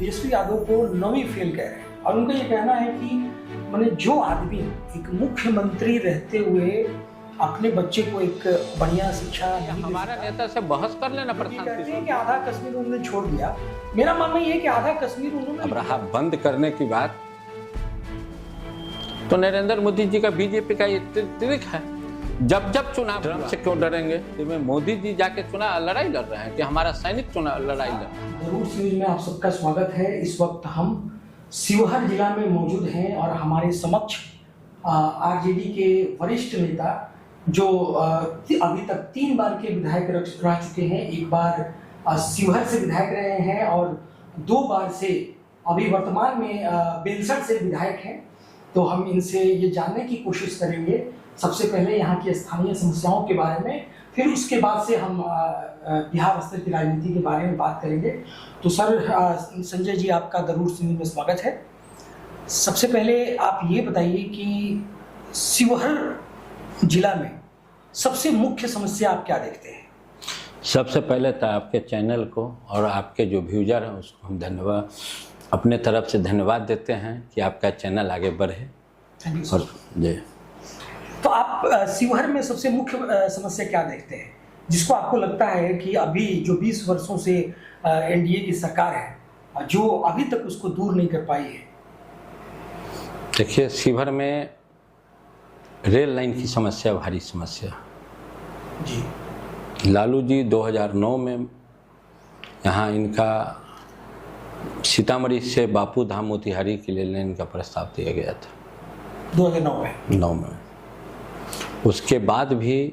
तेजस्वी यादव को नवी फेल कह रहे हैं और उनका ये कहना है कि मैंने जो आदमी एक मुख्यमंत्री रहते हुए अपने बच्चे को एक बढ़िया शिक्षा हमारा नेता से बहस कर लेना प्रशांत कहते हैं कि आधा कश्मीर उन्होंने छोड़ दिया। मेरा मानना ये है कि आधा कश्मीर उन्होंने अब रहा बंद करने की बात, तो नरेंद्र मोदी जी का बीजेपी का ये ट्रिक है। जब जब चुनाव ट्रंप से क्यों डरेंगे, तो मोदी जी जाके चुनाव लड़ाई लड़ रहे हैं कि हमारा सैनिक चुनाव लड़ाई लड़ रहा है। जरूर न्यूज में आप सबका स्वागत है। इस वक्त हम शिवहर जिला में मौजूद हैं और हमारे समक्ष आरजेडी के वरिष्ठ नेता जो अभी तक 3 बार के विधायक रह चुके हैं, एक बार शिवहर से विधायक रहे हैं और 2 बार से अभी वर्तमान में बेलसर से विधायक हैं। तो हम इनसे ये जानने की कोशिश करेंगे सबसे पहले यहाँ की स्थानीय समस्याओं के बारे में, फिर उसके बाद से हम बिहार स्तर की राजनीति के बारे में बात करेंगे। तो सर संजय जी, आपका जरूर न्यूज में स्वागत है। सबसे पहले आप ये बताइए कि शिवहर जिला में सबसे मुख्य समस्या आप क्या देखते हैं? सबसे पहले तो आपके चैनल को और आपके जो व्यूजर हैं उसको हम धन्यवाद, अपने तरफ से धन्यवाद देते हैं कि आपका चैनल आगे बढ़े। थैंक यू और जी, तो आप शिवहर में सबसे मुख्य समस्या क्या देखते हैं जिसको आपको लगता है कि अभी जो 20 वर्षों से एनडीए की सरकार है जो अभी तक उसको दूर नहीं कर पाई है? देखिए, शिवहर में रेल लाइन की समस्या भारी समस्या जी। लालू जी 2009 में यहाँ इनका सीतामढ़ी से बापू धाम मोतिहारी के लिए लेने का प्रस्ताव दिया गया था 2009 में। उसके बाद भी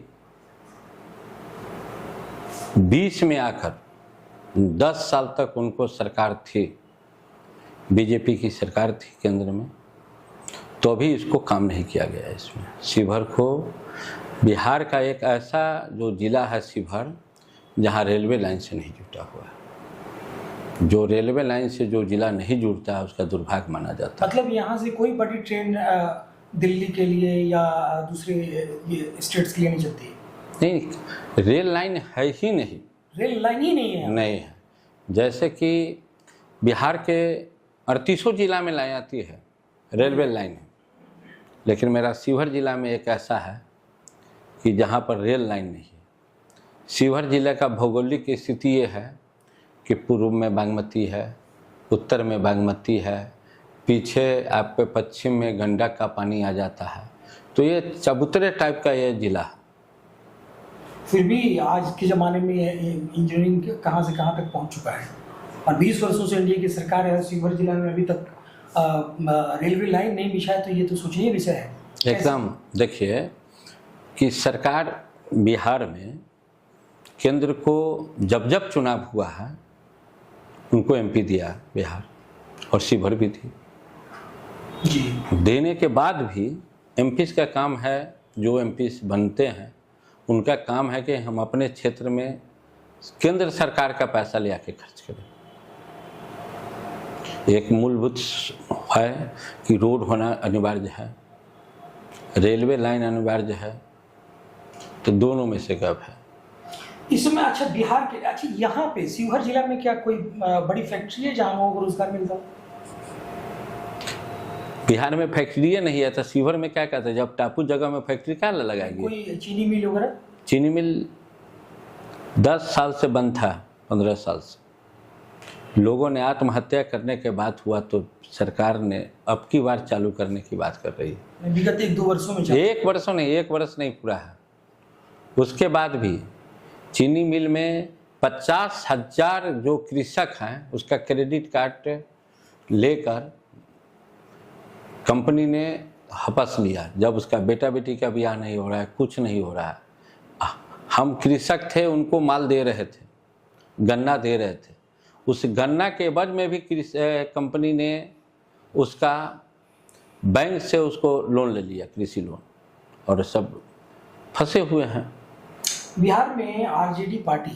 20 में आकर 10 साल तक उनको सरकार थी, बीजेपी की सरकार थी केंद्र में, तो भी इसको काम नहीं किया गया। इसमें शिवहर को, बिहार का एक ऐसा जो जिला है शिवहर, जहाँ रेलवे लाइन से नहीं जुटा हुआ है। जो रेलवे लाइन से जो जिला नहीं जुड़ता है उसका दुर्भाग्य माना जाता है। मतलब यहाँ से कोई बड़ी ट्रेन दिल्ली के लिए या दूसरे ये स्टेट्स के लिए नहीं चलती? नहीं, रेल लाइन है ही नहीं। रेल लाइन ही नहीं है? नहीं है। जैसे कि बिहार के 38 जिला में लाई जाती है रेलवे लाइन है, लेकिन मेरा शिवहर जिला में एक ऐसा है कि जहाँ पर रेल लाइन नहीं है। शिवहर जिले का भौगोलिक स्थिति ये है कि पूर्व में बागमती है, उत्तर में बागमती है, पीछे आपके पश्चिम में गंडक का पानी आ जाता है, तो ये चबूतरे टाइप का ये जिला है। फिर भी आज के ज़माने में इंजीनियरिंग कहाँ से कहाँ तक पहुँच चुका है और 20 वर्षों से एनडीए की सरकार है, शिवहर जिला में अभी तक रेलवे लाइन नहीं बिछा है, तो ये तो सोचनीय विषय है एकदम। देखिए कि सरकार बिहार में केंद्र को जब जब चुनाव हुआ है उनको एमपी दिया बिहार, और शिवहर भी थी जी। देने के बाद भी एमपीस का काम है, जो एमपीस बनते हैं उनका काम है कि हम अपने क्षेत्र में केंद्र सरकार का पैसा ले आके खर्च करें। एक मूलभूत है कि रोड होना अनिवार्य है, रेलवे लाइन अनिवार्य है, तो दोनों में से गप है इसमें। अच्छा, बिहार के, अच्छा यहाँ पे शिवहर जिला में क्या कोई बड़ी फैक्ट्री है जहाँ लोगों को रोजगार मिलता हो? बिहार में फैक्ट्री नहीं है तो शिवहर में क्या कहते हैं? जब टापू जगह में फैक्ट्री क्या लगाएगी? कोई चीनी मिल वगैरह? चीनी मिल 10 साल से बंद था, 15 साल से। लोगों ने आत्महत्या करने के बाद हुआ तो सरकार ने अब की बार चालू करने की बात कर रही है। विगत 1-2 वर्षों में? 1 वर्ष नहीं पूरा है। उसके बाद भी चीनी मिल में 50,000 जो कृषक हैं उसका क्रेडिट कार्ड लेकर कंपनी ने हपस लिया। जब उसका बेटा बेटी का ब्याह नहीं हो रहा है, कुछ नहीं हो रहा है, हम कृषक थे उनको माल दे रहे थे, गन्ना दे रहे थे, उस गन्ना के एवज में भी कंपनी ने उसका बैंक से उसको लोन ले लिया, कृषि लोन, और सब फंसे हुए हैं। बिहार में आरजेडी पार्टी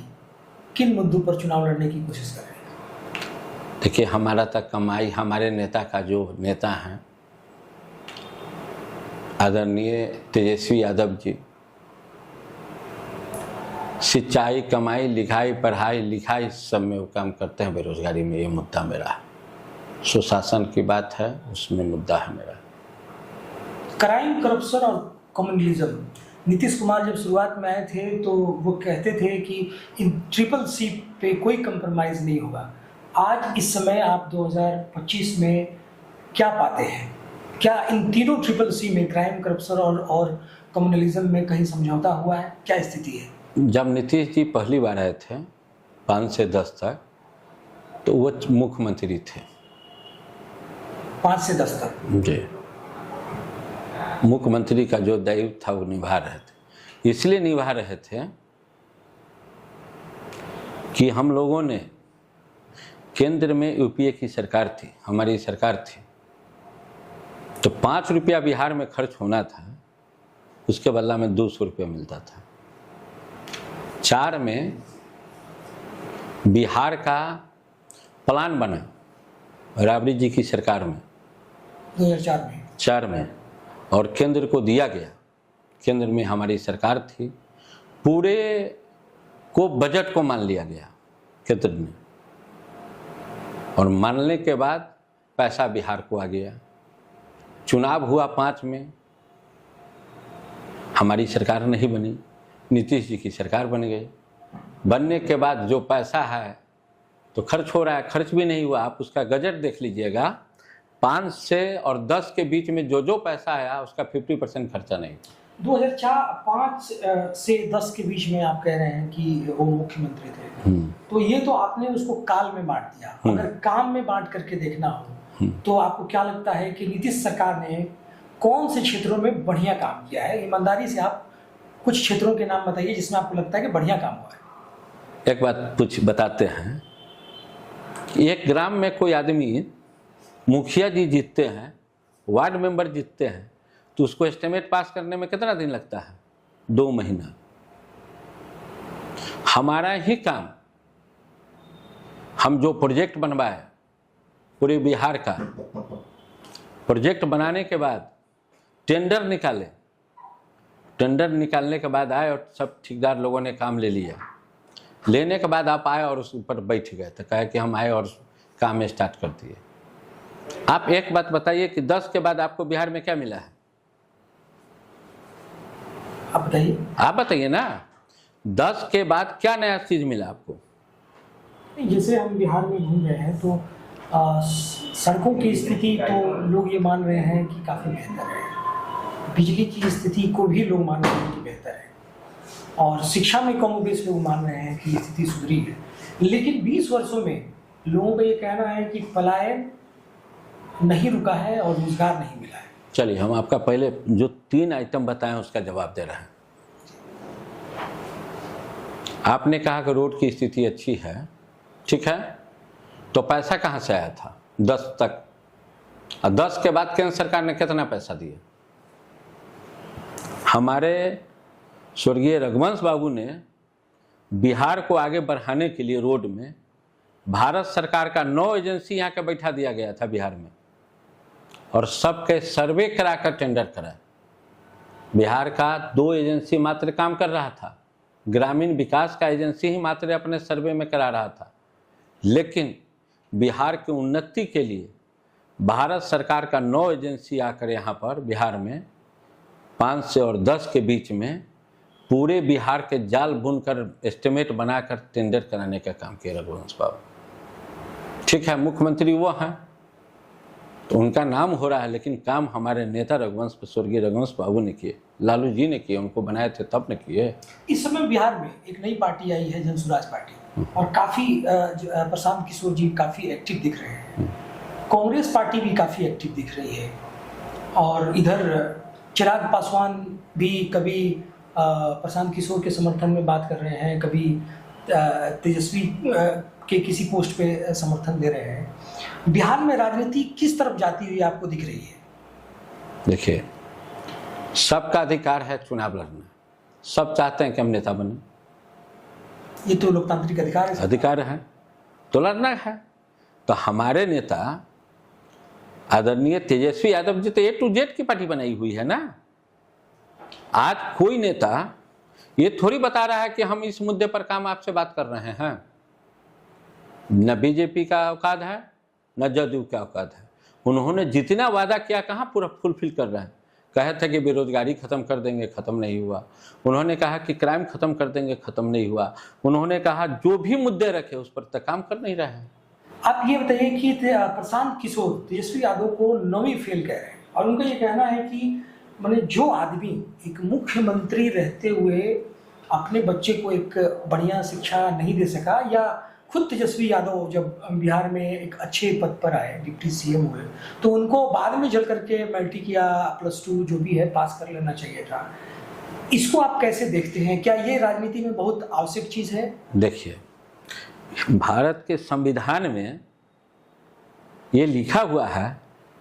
किन मुद्दों पर चुनाव लड़ने की कोशिश कर रही है? देखिए, हमारा तक कमाई, हमारे नेता का जो नेता हैं आदरणीय तेजस्वी यादव जी, सिंचाई, कमाई, लिखाई, पढ़ाई लिखाई सब में वो काम करते हैं, बेरोजगारी में ये मुद्दा मेरा है। सुशासन की बात है, उसमें मुद्दा है मेरा। क्राइम, करप्शन और कम्युनलिज्म, नीतीश कुमार जब शुरुआत में आए थे तो वो कहते थे कि इन ट्रिपल सी पे कोई कंप्रोमाइज़ नहीं होगा। आज इस समय आप 2025 में क्या पाते हैं? क्या इन तीनों ट्रिपल सी में, क्राइम, करप्शन और कम्युनलिज्म में कहीं समझौता हुआ है? क्या स्थिति है? जब नीतीश जी पहली बार आए थे 5 से 10 तक, तो वो मुख्यमंत्री थे। 5 से 10 तक जी, मुख्यमंत्री का जो दायित्व था वो निभा रहे थे। इसलिए निभा रहे थे कि हम लोगों ने, केंद्र में यूपीए की सरकार थी, हमारी सरकार थी, तो 5 रुपया बिहार में खर्च होना था, उसके बदला में 200 रुपया मिलता था। 4 में बिहार का प्लान बना राबड़ी जी की सरकार में, 2004 में। 4 में, और केंद्र को दिया गया। केंद्र में हमारी सरकार थी, पूरे को बजट को मान लिया गया केंद्र ने, और मानने के बाद पैसा बिहार को आ गया। चुनाव हुआ 5 में, हमारी सरकार नहीं बनी, नीतीश जी की सरकार बन गई। बनने के बाद जो पैसा है तो खर्च हो रहा है, खर्च भी नहीं हुआ। आप उसका गजट देख लीजिएगा, 5 से और 10 के बीच में जो पैसा आया उसका 50% खर्चा नहीं। 2005 से 10 के बीच में आप कह रहे हैं कि वो मुख्यमंत्री थे, तो ये तो आपने उसको काल में बांट दिया। अगर काम में बांट करके देखना हो तो आपको क्या लगता है कि नीतीश सरकार ने कौन से क्षेत्रों में बढ़िया काम किया है? ईमानदारी से आप कुछ क्षेत्रों के नाम बताइए जिसमें आपको लगता है कि बढ़िया काम हुआ है। एक बात कुछ बताते हैं, एक ग्राम में कोई आदमी, मुखिया जी जीतते हैं, वार्ड मेंबर जीतते हैं, तो उसको एस्टिमेट पास करने में कितना दिन लगता है? 2 महीना। हमारा ही काम, हम जो प्रोजेक्ट बनवाए पूरे बिहार का, प्रोजेक्ट बनाने के बाद टेंडर निकाले, टेंडर निकालने के बाद आए और सब ठेकेदार लोगों ने काम ले लिया। लेने के बाद आप आए और उस ऊपर बैठ गए, तो कहे कि हम आए और काम स्टार्ट कर दिए। आप एक बात बताइए कि 10 के बाद आपको बिहार में क्या मिला है? आप बताइए ना, 10 के बाद क्या नया चीज मिला आपको? जैसे हम बिहार में घूम रहे हैं तो सड़कों की स्थिति तो लोग ये मान रहे हैं कि काफ़ी बेहतर है, बिजली की स्थिति को भी लोग मान रहे हैं कि बेहतर है, और शिक्षा में कम बेश लोग मान रहे हैं कि स्थिति सुधरी है। लेकिन 20 वर्षों में लोगों का ये कहना है कि पलायन नहीं रुका है और रोजगार नहीं मिला है। चलिए, हम आपका पहले जो 3 आइटम बताएं उसका जवाब दे रहे हैं। आपने कहा कि रोड की स्थिति अच्छी है, ठीक है, तो पैसा कहाँ से आया था 10 तक? और 10 के बाद केंद्र सरकार ने कितना पैसा दिया? हमारे स्वर्गीय रघुवंश बाबू ने बिहार को आगे बढ़ाने के लिए रोड में भारत सरकार का 9 एजेंसी यहाँ के बैठा दिया गया था बिहार में, और सबके सर्वे कराकर टेंडर करा। बिहार का 2 एजेंसी मात्र काम कर रहा था, ग्रामीण विकास का एजेंसी ही मात्र अपने सर्वे में करा रहा था। लेकिन बिहार की उन्नति के लिए भारत सरकार का 9 एजेंसी आकर यहाँ पर बिहार में 5 से और 10 के बीच में पूरे बिहार के जाल बुनकर एस्टिमेट बनाकर टेंडर कराने का काम किया रघुवंश बाबू। ठीक है, मुख्यमंत्री वो हैं तो उनका नाम हो रहा है, लेकिन काम हमारे नेता रघुवंश, स्वर्गीय रघुवंश बाबू ने किए, लालू जी ने किए, उनको बनाए थे तब ने किए। इस समय बिहार में एक नई पार्टी आई है, जनसुराज पार्टी, और काफ़ी प्रशांत किशोर जी काफ़ी एक्टिव दिख रहे हैं। कांग्रेस पार्टी भी काफ़ी एक्टिव दिख रही है, और इधर चिराग पासवान भी कभी प्रशांत किशोर के समर्थन में बात कर रहे हैं, कभी तेजस्वी के किसी पोस्ट पे समर्थन दे रहे हैं। बिहार में राजनीति किस तरफ जाती हुई आपको दिख रही है? देखिए, सबका अधिकार है चुनाव लड़ना, सब चाहते हैं कि हम नेता बने, ये तो लोकतांत्रिक अधिकार है, अधिकार है तो लड़ना है। तो हमारे नेता आदरणीय तेजस्वी यादव जी तो A to Z की पार्टी बनाई हुई है ना। आज कोई नेता ये थोड़ी बता रहा है कि हम इस मुद्दे पर काम आपसे बात कर रहे हैं, न बीजेपी का औकात है न जदयू की औकात है। उन्होंने जितना वादा किया कहाँ पूरा फुलफिल कर रहे हैं। कहे थे कि बेरोजगारी खत्म कर देंगे, खत्म नहीं हुआ। उन्होंने कहा कि क्राइम खत्म कर देंगे, खत्म नहीं हुआ। उन्होंने कहा जो भी मुद्दे रखे उस पर तक काम कर नहीं रहे हैं। आप ये बताइए कि प्रशांत किशोर तेजस्वी यादव को नवी फेल कह रहे हैं और उनका ये कहना है कि मैंने जो आदमी एक मुख्यमंत्री रहते हुए अपने बच्चे को एक बढ़िया शिक्षा नहीं दे सका, या खुद तेजस्वी यादव जब बिहार में एक अच्छे पद पर आए, डिप्टी सीएम हुए, तो उनको बाद में जल करके मैट्रिक या +2 जो भी है पास कर लेना चाहिए था। इसको आप कैसे देखते हैं? क्या ये राजनीति में बहुत आवश्यक चीज़ है? देखिए, भारत के संविधान में ये लिखा हुआ है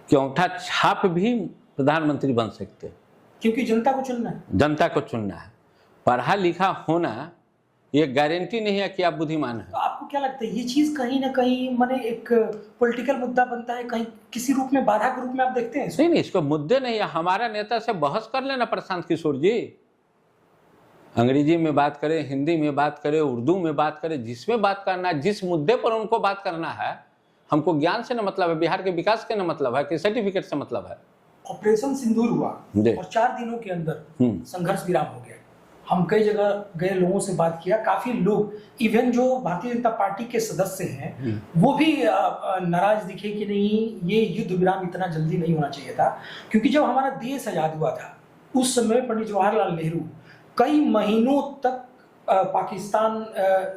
कि अंगूठा छाप भी प्रधानमंत्री बन सकते हैं, क्योंकि जनता को चुनना है। जनता को चुनना है। पढ़ा लिखा होना ये गारंटी नहीं है कि आप बुद्धिमान हैं। तो आपको क्या लगता है ये चीज़ कहीं ना कहीं माने एक पॉलिटिकल मुद्दा बनता है, कहीं किसी रूप में बाधा के रूप में आप देखते हैं इसको? नहीं, इसको मुद्दे नहीं है। हमारा नेता से बहस कर लेना प्रशांत किशोर जी, अंग्रेजी में बात करें, हिंदी में बात करें, उर्दू में बात करें, जिसमें बात करना है, जिस मुद्दे पर उनको बात करना है। हमको ज्ञान से न मतलब है, बिहार के विकास से न मतलब है, कि सर्टिफिकेट से मतलब है। ऑपरेशन सिंदूर हुआ और 4 दिनों के अंदर संघर्ष विराम हो गया। हम कई जगह गए, लोगों से बात किया, काफी लोग, इवन जो भारतीय जनता पार्टी के सदस्य हैं वो भी नाराज दिखे कि नहीं, ये युद्ध विराम इतना जल्दी नहीं होना चाहिए था। क्योंकि जब हमारा देश आजाद हुआ था उस समय पंडित जवाहरलाल नेहरू कई महीनों तक पाकिस्तान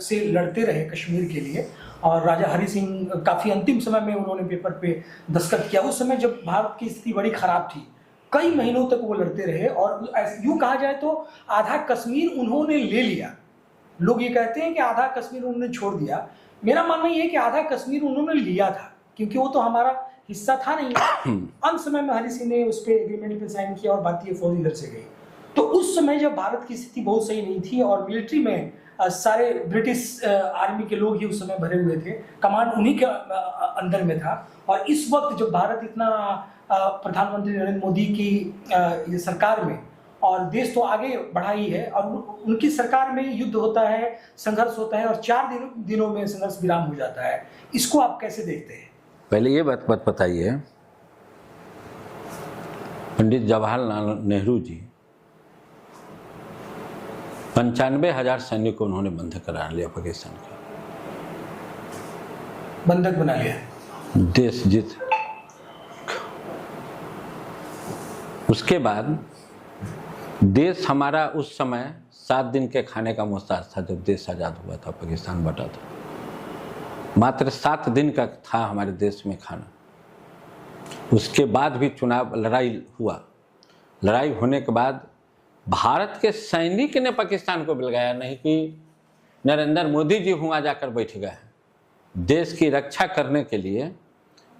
से लड़ते रहे कश्मीर के लिए, और राजा हरि सिंह काफी अंतिम समय में उन्होंने पेपर पे दस्तखत किया। उस समय जब भारत की स्थिति बड़ी खराब थी, कई महीनों तक वो लड़ते रहे, और यूं कहा जाए तो आधा कश्मीर उन्होंने ले लिया। लोग ये कहते हैं कि आधा कश्मीर उन्होंने छोड़ दिया, मेरा मानना ये है कि आधा कश्मीर उन्होंने लिया था, क्योंकि वो तो हमारा हिस्सा था नहीं। अंत समय में हरि सिंह ने उस पर एग्रीमेंट पे साइन किया और भारतीय फौज इधर से गई। तो उस समय जब भारत की स्थिति बहुत सही नहीं थी और मिलिट्री में सारे ब्रिटिश आर्मी के लोग ही उस समय भरे हुए थे, कमांड उन्हीं के अंदर में था। और इस वक्त जब भारत इतना प्रधानमंत्री नरेंद्र मोदी की ये सरकार में, और देश तो आगे बढ़ा ही है, और उनकी सरकार में युद्ध होता है, संघर्ष होता है, और 4 दिनों में संघर्ष विराम हो जाता है। इसको आप कैसे देखते हैं? पहले ये बात बताइए, पंडित जवाहरलाल नेहरू जी 95,000 सैनिक को उन्होंने बंधक करा लिया, पाकिस्तान का बंधक बना लिया, देश जीत। उसके बाद देश हमारा उस समय 7 दिन के खाने का मोहताज था। जब देश आज़ाद हुआ था, पाकिस्तान बटा था, मात्र 7 दिन का था हमारे देश में खाना। उसके बाद भी चुनाव लड़ाई हुआ। लड़ाई होने के बाद भारत के सैनिक ने पाकिस्तान को बिलगाया, नहीं कि नरेंद्र मोदी जी वहाँ जाकर बैठ गए। देश की रक्षा करने के लिए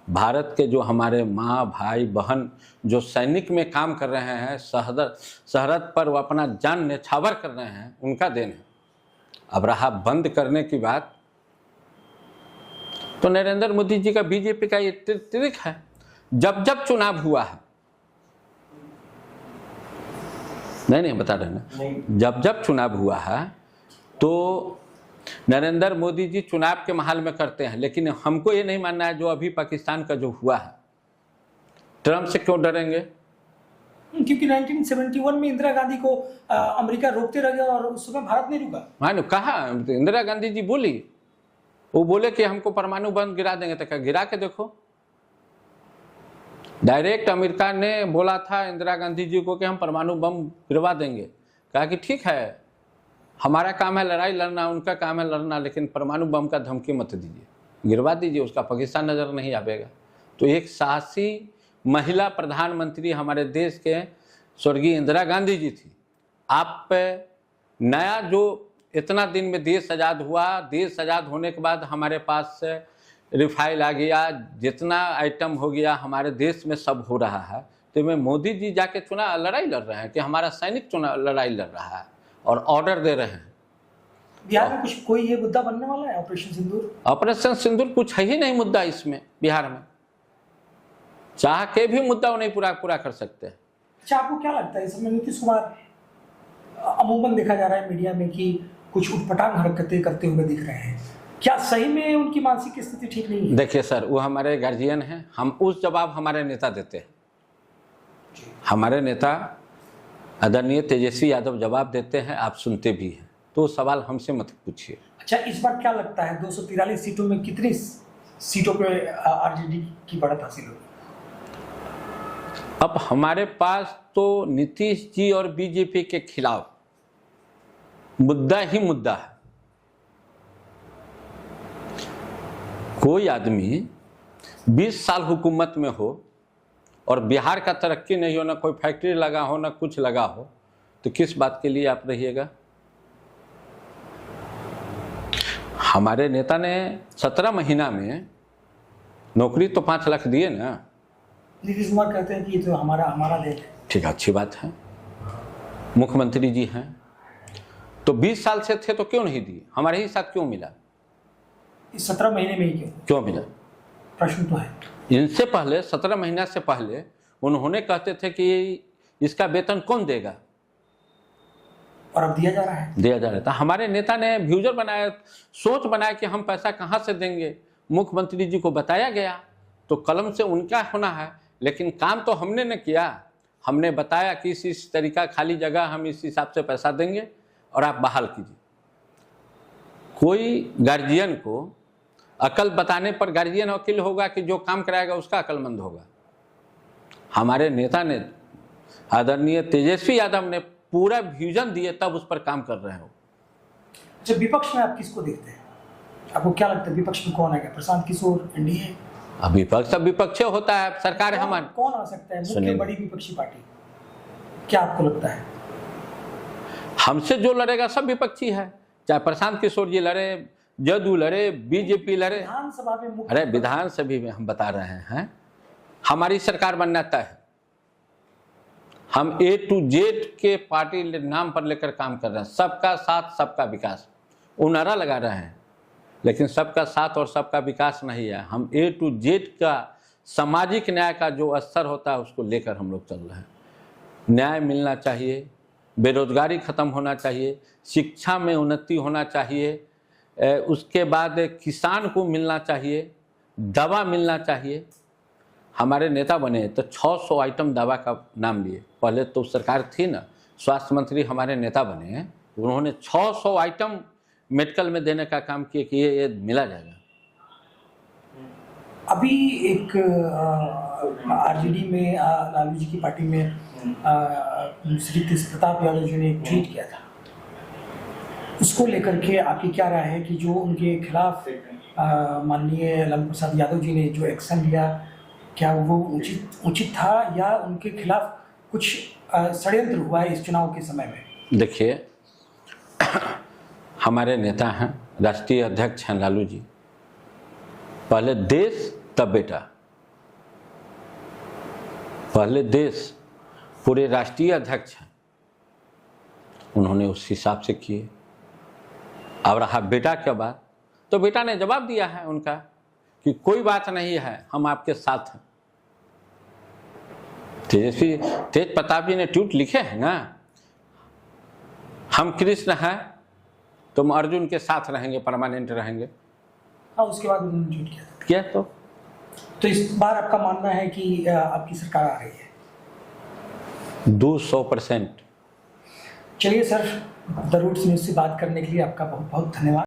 भारत के जो हमारे माँ भाई बहन जो सैनिक में काम कर रहे हैं, सरहद पर वो अपना जान न्यौछावर कर रहे हैं, उनका देन है। अब रहा बंद करने की बात, तो नरेंद्र मोदी जी का, बीजेपी का ये ट्रिक है। जब जब चुनाव हुआ है, नहीं बता रहे ना, जब जब चुनाव हुआ है तो नरेंद्र मोदी जी चुनाव के माहौल में करते हैं। लेकिन हमको ये नहीं मानना है जो अभी पाकिस्तान का जो हुआ है, ट्रंप से क्यों डरेंगे? क्योंकि 1971 में इंदिरा गांधी को अमेरिका रोकते रह गया और उस समय भारत नहीं रुका। हाँ, कहा इंदिरा गांधी जी बोली, वो बोले कि हमको परमाणु बम गिरा देंगे, तो क्या गिरा के देखो। डायरेक्ट अमेरिका ने बोला था इंदिरा गांधी जी को कि हम परमाणु बम गिरवा देंगे। कहा कि ठीक है, हमारा काम है लड़ाई लड़ना, उनका काम है लड़ना, लेकिन परमाणु बम का धमकी मत दीजिए, गिरवा दीजिए, उसका पाकिस्तान नजर नहीं आवेगा। तो एक साहसी महिला प्रधानमंत्री हमारे देश के स्वर्गीय इंदिरा गांधी जी थी। आप नया जो इतना दिन में देश आज़ाद हुआ, देश आज़ाद होने के बाद हमारे पास रिफाइल आ गया, जितना आइटम हो गया हमारे देश में सब हो रहा है। तो मैं मोदी जी जाके लड़ाई लड़ रहे हैं कि हमारा सैनिक लड़ाई लड़ रहा है और ऑर्डर दे रहे हैं। बिहार में कुछ कोई ये मुद्दा बनने वाला है ऑपरेशन सिंदूर? ऑपरेशन सिंदूर कुछ है ही नहीं मुद्दा इसमें। बिहार में चाह के भी मुद्दा वो नहीं पूरा कर सकते। अच्छा, आपको क्या लगता है इस समय नीतीश कुमार, अमूमन देखा जा रहा है मीडिया में कि कुछ उटपटांग हरकतें करते हुए दिख रहे हैं, क्या सही में उनकी मानसिक स्थिति ठीक नहीं है? देखिए सर, वो हमारे गार्जियन हैं, हम उस जवाब हमारे नेता देते हैं। हमारे नेता आदरणीय तेजस्वी यादव जवाब देते हैं, आप सुनते भी हैं, तो सवाल हमसे मत पूछिए। अच्छा, इस बार क्या लगता है 243 सीटों में कितनी सीटों पे आरजेडी की बढ़त हासिल होगी? अब हमारे पास तो नीतीश जी और बीजेपी के खिलाफ मुद्दा ही मुद्दा है। कोई आदमी 20 साल हुकूमत में हो और बिहार का तरक्की नहीं हो, ना कोई फैक्ट्री लगा हो, ना कुछ लगा हो, तो किस बात के लिए आप रहिएगा? हमारे नेता ने 17 महीना में नौकरी तो 5 लाख दिए ना। नीतीश कुमार कहते हैं कि ये तो हमारा देन है। ठीक है, अच्छी बात है, मुख्यमंत्री जी हैं, तो 20 साल से थे तो क्यों नहीं दिए? हमारे ही साथ क्यों मिला? इस 17 महीने में ही क्यों मिला? प्रश्न तो है। इनसे पहले 17 महीना से पहले उन्होंने कहते थे कि इसका वेतन कौन देगा, और अब दिया जा रहा है। दिया जा रहा था। हमारे नेता ने फ्यूचर बनाया, सोच बनाया कि हम पैसा कहाँ से देंगे, मुख्यमंत्री जी को बताया गया, तो कलम से उनका होना है, लेकिन काम तो हमने न किया। हमने बताया कि इस तरीका खाली जगह हम इस हिसाब से पैसा देंगे और आप बहाल कीजिए। कोई गार्जियन को अकल बताने पर गार्जियन वकील होगा कि जो काम कराएगा उसका अकलमंद होगा। हमारे नेता ने, आदरणीय तेजस्वी यादव ने पूरा विजन दिए, तब उस पर काम कर रहे हो। जब विपक्ष में आप किसको देखते हैं? आपको क्या लगता है विपक्ष में कौन आएगा? प्रशांत किशोर, एनडीए? अब विपक्ष सब विपक्ष होता है, सरकार है हमारी। कौन आ सकता है मुख्य बड़ी विपक्षी पार्टी? क्या आपको लगता है? हमसे जो लड़ेगा सब विपक्षी है, चाहे प्रशांत किशोर जी लड़े, जदयू लड़े, बीजेपी लड़े। विधानसभा में अरे विधानसभा में हम बता रहे हैं, हमारी सरकार बनना तय है। हम A to Z के पार्टी नाम पर लेकर काम कर रहे हैं, सबका साथ सबका विकास, वो नारा लगा रहे हैं, लेकिन सबका साथ और सबका विकास नहीं है। हम A to Z का सामाजिक न्याय का जो स्तर होता है उसको लेकर हम लोग चल रहे हैं। न्याय मिलना चाहिए, बेरोजगारी खत्म होना चाहिए, शिक्षा में उन्नति होना चाहिए, उसके बाद किसान को मिलना चाहिए, दवा मिलना चाहिए। हमारे नेता बने तो 600 आइटम दवा का नाम लिए। पहले तो सरकार थी ना, स्वास्थ्य मंत्री हमारे नेता बने, उन्होंने 600 आइटम मेडिकल में देने का काम किया कि ये मिला जाएगा। अभी एक आरजेडी में लालू जी की पार्टी में श्री तेज प्रताप यादव जी ने एक ट्वीट किया था, उसको लेकर के आपकी क्या राय है कि जो उनके खिलाफ माननीय लालू प्रसाद यादव जी ने जो एक्शन लिया, क्या वो उचित था या उनके खिलाफ कुछ षड्यंत्र हुआ है इस चुनाव के समय में? देखिए, हमारे नेता हैं, राष्ट्रीय अध्यक्ष हैं लालू जी, पहले देश तब बेटा, पहले देश, पूरे राष्ट्रीय अध्यक्ष हैं, उन्होंने उस हिसाब से किए। अब रहा बेटा के बाद, तो बेटा ने जवाब दिया है उनका कि कोई बात नहीं है, हम आपके साथ हैं। तेज प्रताप जी ने ट्वीट लिखे हैं ना, हम कृष्ण हैं, तुम अर्जुन के साथ रहेंगे, परमानेंट रहेंगे। हाँ, उसके बाद उन्होंने ट्वीट किया तो इस बार आपका मानना है कि आपकी सरकार आ रही है? 200%। चलिए सर, द रूट्स न्यूज़ से बात करने के लिए आपका बहुत बहुत धन्यवाद।